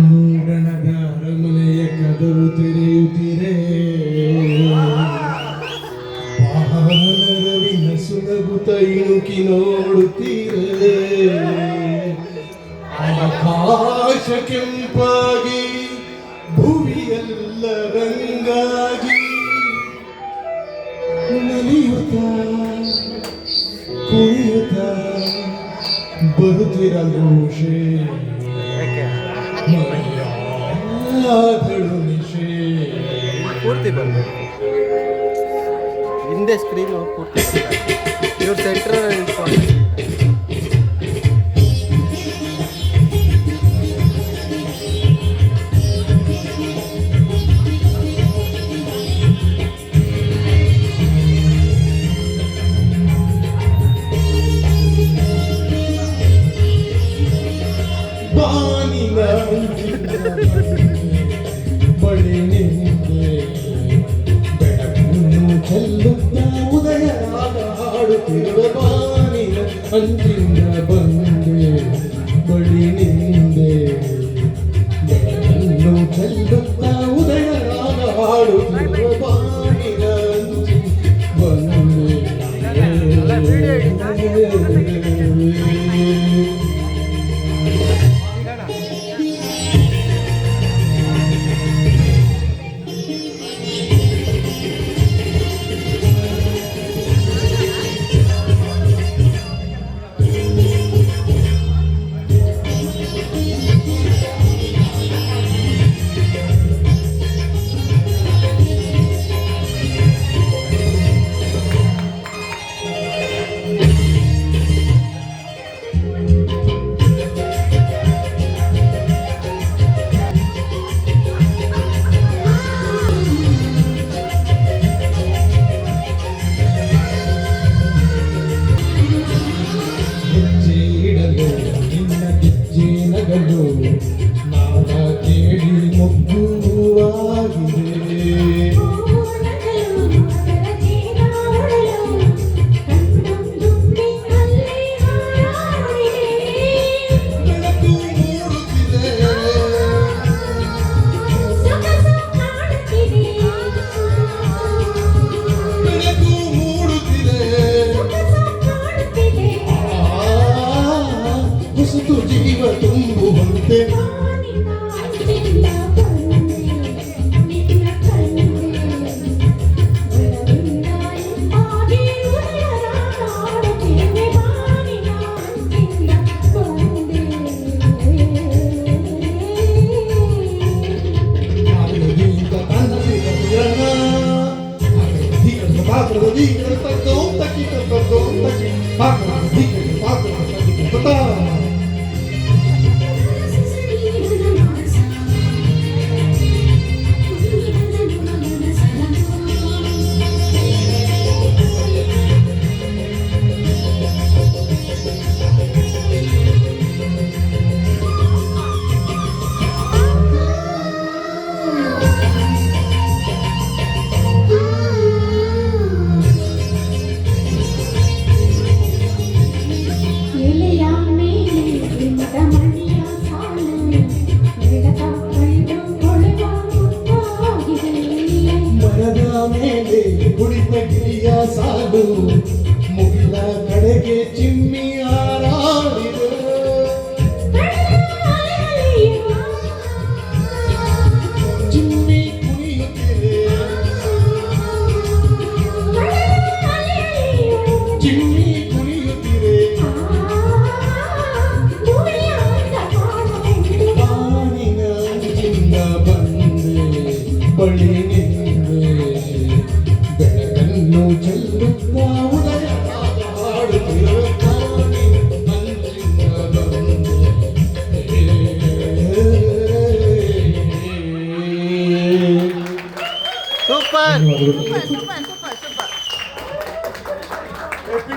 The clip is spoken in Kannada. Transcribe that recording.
ಮೂಡಣದ ಅರಮನೆಯ ಕದವು ತೆರೆಯುತ್ತಿರೆ ರವಿನ ಸುನಗುತ ಇಣುಕಿ ನೋಡುತ್ತೀರೆ ಆಕಾಶ ಕೆಂಪಾಗಿ ಭುವಿಯೆಲ್ಲ ರಂಗಾಗಿ ನಲಿಯುತ್ತ ಕುಣಿಯುತ್ತ ಬರುತ್ತಿರಲು ಪೂರ್ತಿ ಬರಬೇಕು ಹಿಂದೆ ಸ್ಕ್ರೀನು ಪೂರ್ತಿ ಇವ್ರ ಸೆಂಟ್ರಲ್ಲಿ ನಿಂತ್ಕೊಂಡು ಬಾನಿನ ಬಳಿ ನಿಂತೆ ಬೆಳಕನ್ನು ಚೆಲ್ಲುತ್ತ ಉದಯರಾಗ ಹಾಡುತ್ತಿರುವ ಬಾನಿನ ಅಂಚಿನ ಬಂದೆ ಬಳಿ ನಿಂದೆ ಬೆಳಕನ್ನು ಚೆಲ್ಲುತ್ತ ಉದಯರಾಗ ಹಾಡುತ್ತಿರುವ ಬಾನಿನ ಅಂಚಿನ ಬಂದೆ ನಾದ ಕೇಳಿ ಮುಗ್ಗುವಾಗಿದೆ ಬೆಳಕು ಮೂಡುತ್ತಿದೆ ಹೊಸತು ಜೀವ ತುಂಬುವಂತೆ ಮೇಲೆ ಕುಳಿತ ಗಿರಿಯ ಸಾಲು ಮುಗಿಲ ಕಡೆಗೆ ಚಿಮ್ಮಿ ಹಾರಾಡಿದೆ ಚಿಮ್ಮಿ ಕುಣಿಯುತ್ತಿದೆ ಚಿಮ್ಮಿ ಕುಣಿಯುತ್ತಿದೆ ಬಾನಿನ ಚಿನ್ನ ಬಂದೆ ಬಳಿ ಬೆಳಕನ್ನು ಚೆಲ್ಲುತ್ತ ಉದಯ ಹಾಡುತ್ತಿರುವ ಸೂಪರ್.